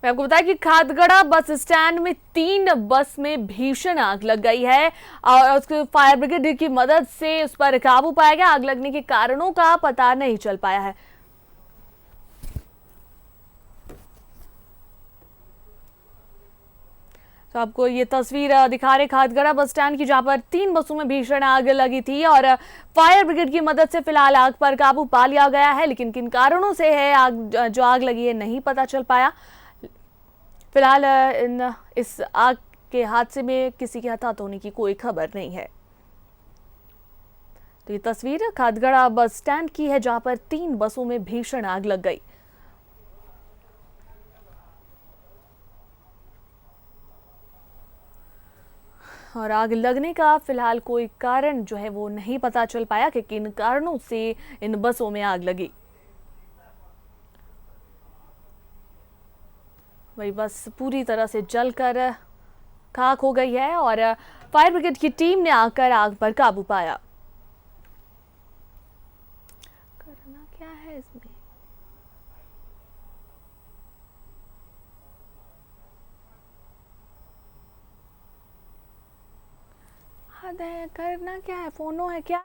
मैं आपको बताया कि खादगड़ा बस स्टैंड में 3 बस में भीषण आग लग गई है और उसके फायर ब्रिगेड की मदद से उस पर काबू पाया गया। आग लगने के कारणों का पता नहीं चल पाया है। तो आपको ये तस्वीर दिखा रहे खादगड़ा बस स्टैंड की, जहां पर 3 बसों में भीषण आग लगी थी और फायर ब्रिगेड की मदद से फिलहाल आग पर काबू पा लिया गया है। लेकिन किन कारणों से है आग लगी है नहीं पता चल पाया। फिलहाल इस आग के हादसे में किसी के हताहत होने की कोई खबर नहीं है। तो ये तस्वीर खादगड़ा बस स्टैंड की है, जहां पर 3 बसों में भीषण आग लग गई। और आग लगने का फिलहाल कोई कारण जो है वो नहीं पता चल पाया कि किन कारणों से इन बसों में आग लगी। वही बस पूरी तरह से जलकर खाक हो गई है और फायर ब्रिगेड की टीम ने आकर आग पर काबू पाया। करना क्या है इसमें? हद है, करना क्या है? फोनो है क्या?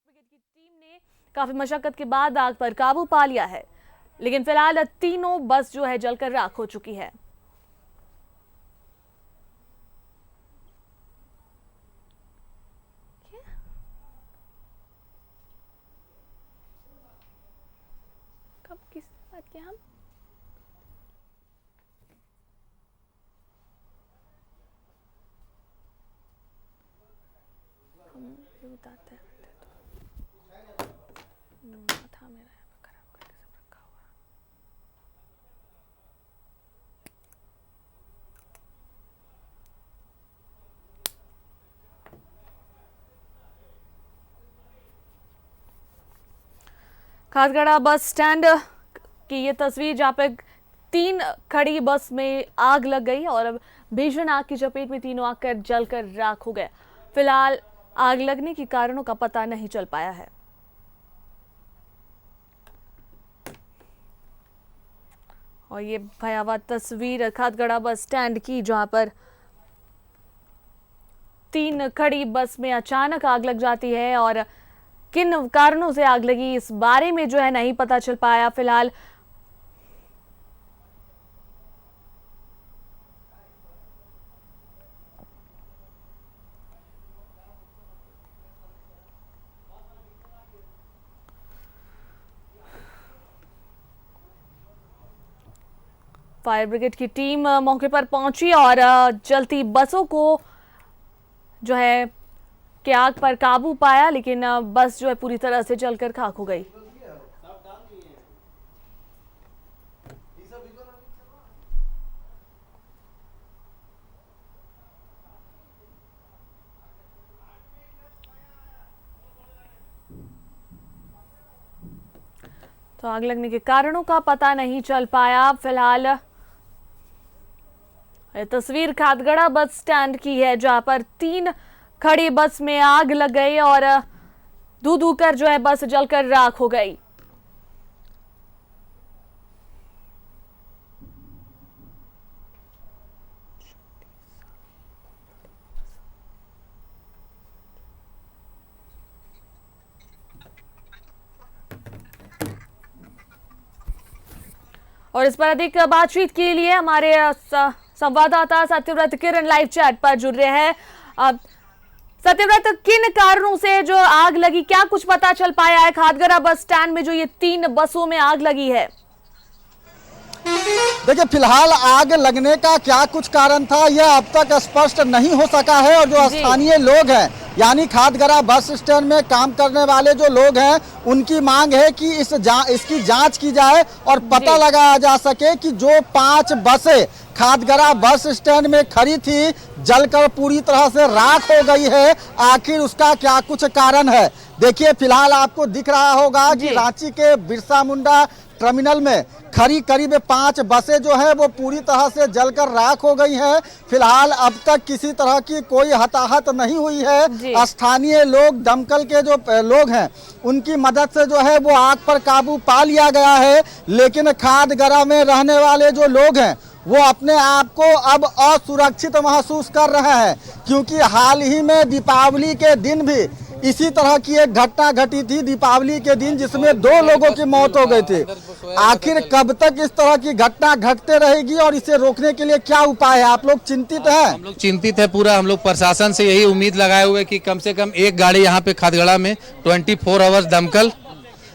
ब्रिगेड की टीम ने काफी मशक्कत के बाद आग पर काबू पा लिया है, लेकिन फिलहाल तीनों बस जो है जलकर राख हो चुकी है। कब किस बात के हम बताते हैं। माथा मेरा खराब करके सब रखा हुआ। खादगड़ा बस स्टैंड की ये तस्वीर, जहां पे 3 खड़ी बस में आग लग गई और अब भीषण आग की चपेट में तीनों आकर जलकर राख हो गए। फिलहाल आग लगने के कारणों का पता नहीं चल पाया है। और ये भयावह तस्वीर खादगड़ा बस स्टैंड की, जहां पर 3 खड़ी बस में अचानक आग लग जाती है और किन कारणों से आग लगी इस बारे में जो है नहीं पता चल पाया। फिलहाल फायर ब्रिगेड की टीम मौके पर पहुंची और जलती बसों को जो है कि आग पर काबू पाया, लेकिन बस जो है पूरी तरह से जलकर खाक हो गई। तो आग लगने के कारणों का पता नहीं चल पाया। फिलहाल ये तस्वीर खादगड़ा बस स्टैंड की है, जहां पर 3 खड़ी बस में आग लग गई और धू धू कर जो है बस जलकर राख हो गई। और इस पर अधिक बातचीत के लिए हमारे संवाददाता सत्यव्रत किरण लाइव चैट पर जुड़ रहे हैं। सत्यव्रत, किन कारणों से जो आग लगी, क्या कुछ पता चल पाया है? खादगड़ा बस स्टैंड में जो ये 3 बसों में आग लगी है। देखिए, फिलहाल आग लगने का क्या कुछ कारण था यह अब तक स्पष्ट नहीं हो सका है और जो स्थानीय लोग हैं यानी खादगरा बस स्टैंड में काम करने वाले जो लोग हैं उनकी मांग है कि इसकी जांच की जाए और पता लगाया जा सके कि जो 5 बसें खादगरा बस स्टैंड में खड़ी थी जलकर पूरी तरह से राख हो गई है, आखिर उसका क्या कुछ कारण है। देखिए फिलहाल आपको दिख रहा होगा कि रांची के बिरसा मुंडा टर्मिनल में खड़ी करीब 5 बसें जो है वो पूरी तरह से जलकर राख हो गई हैं। फिलहाल अब तक किसी तरह की कोई हताहत नहीं हुई है। स्थानीय लोग, दमकल के जो लोग हैं उनकी मदद से जो है वो आग पर काबू पा लिया गया है, लेकिन खादगरा में रहने वाले जो लोग हैं वो अपने आप को अब असुरक्षित महसूस कर रहे हैं, क्योंकि हाल ही में दीपावली के दिन भी इसी तरह की एक घटना घटी थी दीपावली के दिन, जिसमें 2 लोगों की मौत हो गई थी। आखिर कब तक इस तरह की घटना घटते रहेगी और इसे रोकने के लिए क्या उपाय है? आप लोग चिंतित हैं? हम लोग चिंतित है पूरा। हम लोग प्रशासन से यही उम्मीद लगाए हुए कि कम से कम एक गाड़ी यहाँ पे खादगड़ा में 24 आवर्स दमकल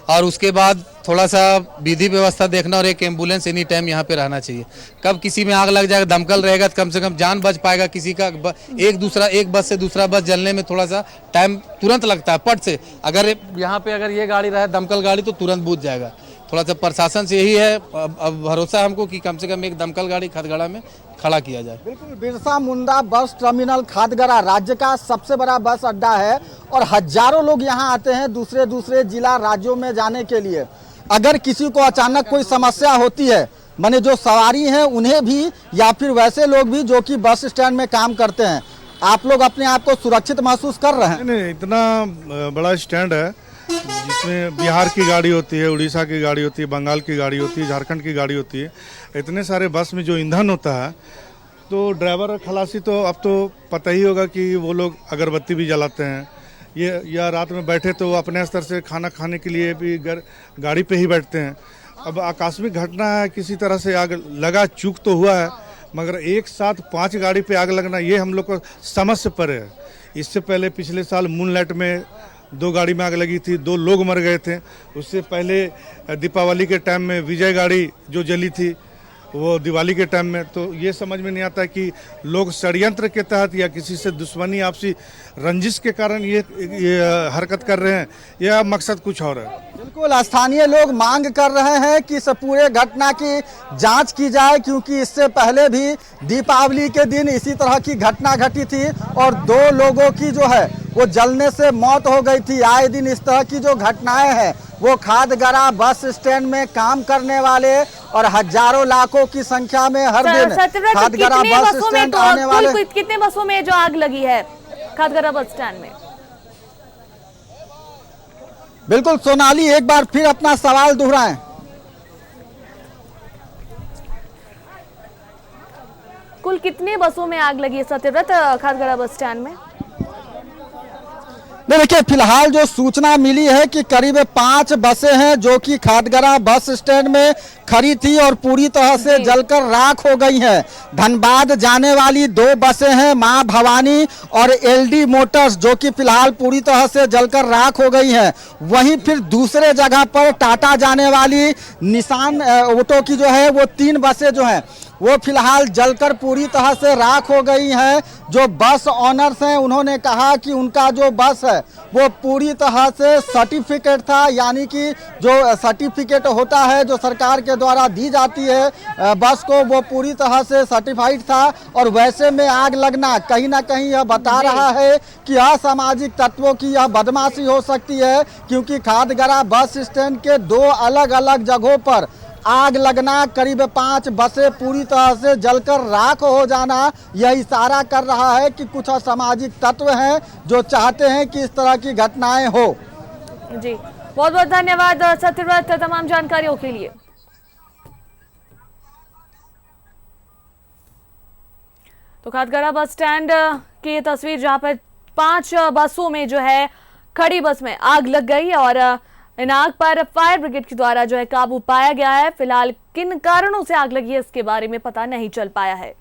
और उसके बाद थोड़ा सा विधि व्यवस्था देखना और एक एम्बुलेंस एनी टाइम यहाँ पे रहना चाहिए। कब किसी में आग लग जाएगा, दमकल रहेगा तो कम से कम जान बच पाएगा किसी का। एक बस से दूसरा बस जलने में थोड़ा सा टाइम तुरंत लगता है पट से। अगर यहाँ पे अगर ये गाड़ी रहे दमकल गाड़ी तो तुरंत बुझ जाएगा। थोड़ा सा प्रशासन से यही है अब भरोसा हमको कि कम से कम एक दमकल गाड़ी खादगड़ा में खड़ा किया जाए। बिल्कुल, बिरसा मुंडा बस टर्मिनल खादगड़ा राज्य का सबसे बड़ा बस अड्डा है और हजारों लोग यहाँ आते हैं दूसरे दूसरे जिला राज्यों में जाने के लिए। अगर किसी को अचानक कोई समस्या होती है, माने जो सवारी हैं उन्हें भी या फिर वैसे लोग भी जो कि बस स्टैंड में काम करते हैं, आप लोग अपने आप को सुरक्षित महसूस कर रहे हैं? नहीं, इतना बड़ा स्टैंड है जिसमें बिहार की गाड़ी होती है, उड़ीसा की गाड़ी होती है, बंगाल की गाड़ी होती है, झारखंड की गाड़ी होती है। इतने सारे बस में जो ईंधन होता है तो ड्राइवर और खलासी तो अब तो पता ही होगा कि वो लोग अगरबत्ती भी जलाते हैं ये, या रात में बैठे तो अपने स्तर से खाना खाने के लिए भी गाड़ी पे ही बैठते हैं। अब आकस्मिक घटना है, किसी तरह से आग लगा, चूक तो हुआ है, मगर एक साथ 5 गाड़ी पे आग लगना ये हम लोग को समझ से परे है। इससे पहले पिछले साल मूनलाइट में 2 गाड़ी में आग लगी थी, 2 लोग मर गए थे। उससे पहले दीपावली के टाइम में विजय गाड़ी जो जली थी वो दिवाली के टाइम में। तो ये समझ में नहीं आता कि लोग षड्यंत्र के तहत या किसी से दुश्मनी, आपसी रंजिश के कारण ये हरकत कर रहे हैं या मकसद कुछ और है। बिल्कुल, स्थानीय लोग मांग कर रहे हैं कि इस पूरे घटना की जांच की जाए, क्योंकि इससे पहले भी दीपावली के दिन इसी तरह की घटना घटी थी और 2 लोगों की जो है वो जलने से मौत हो गई थी। आए दिन इस तरह की जो घटनाएं हैं वो खादगड़ा बस स्टैंड में काम करने वाले और हजारों लाखों की संख्या में हर दिन खादगड़ा बस स्टैंड आने वाले। कितने बसों में जो आग लगी है खादगड़ा बस स्टैंड में? बिल्कुल सोनाली, एक बार फिर अपना सवाल दोहराएं। कुल कितने बसों में आग लगी है सत्यव्रत खादगड़ा बस स्टैंड में? देखिए फिलहाल जो सूचना मिली है कि करीब 5 बसें हैं जो कि खादगड़ा बस स्टैंड में खड़ी थी और पूरी तरह से जलकर राख हो गई हैं। धनबाद जाने वाली 2 बसें हैं, मां भवानी और एलडी मोटर्स, जो कि फिलहाल पूरी तरह से जलकर राख हो गई हैं। वहीं फिर दूसरे जगह पर टाटा जाने वाली निशान ऑटो की जो है वो 3 बसें जो हैं वो फिलहाल जलकर पूरी तरह से राख हो गई हैं। जो बस ऑनर्स हैं उन्होंने कहा कि उनका जो बस है वो पूरी तरह से सर्टिफिकेट था, यानी कि जो सर्टिफिकेट होता है जो सरकार के द्वारा दी जाती है बस को, वो पूरी तरह से सर्टिफाइड था। और वैसे में आग लगना कहीं ना कहीं यह बता रहा है कि असामाजिक तत्वों की यह बदमाशी हो सकती है, क्योंकि खादगड़ा बस स्टैंड के 2 अलग अलग जगहों पर आग लगना, करीब 5 बसें पूरी तरह से जलकर राख हो जाना, यह इशारा कर रहा है कि कुछ असामाजिक तत्व हैं जो चाहते हैं कि इस तरह की घटनाएं हो। जी, बहुत बहुत धन्यवाद सत्यव्रत तमाम जानकारियों के लिए। तो खादगड़ा बस स्टैंड की ये तस्वीर जहां पर 5 बसों में जो है खड़ी बस में आग लग गई और इन आग पर फायर ब्रिगेड के द्वारा जो है काबू पाया गया है। फिलहाल किन कारणों से आग लगी है इसके बारे में पता नहीं चल पाया है।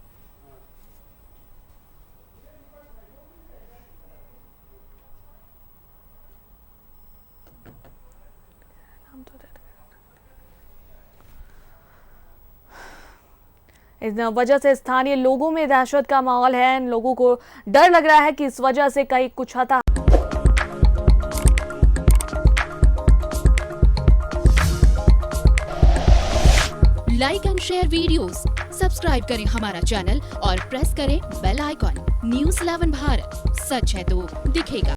इस वजह से स्थानीय लोगों में दहशत का माहौल है। इन लोगों को डर लग रहा है कि इस वजह से कहीं कुछ हता like and share videos, subscribe करें हमारा चैनल और प्रेस करें बेल आइकॉन। न्यूज़ 11 भारत, सच है तो दिखेगा।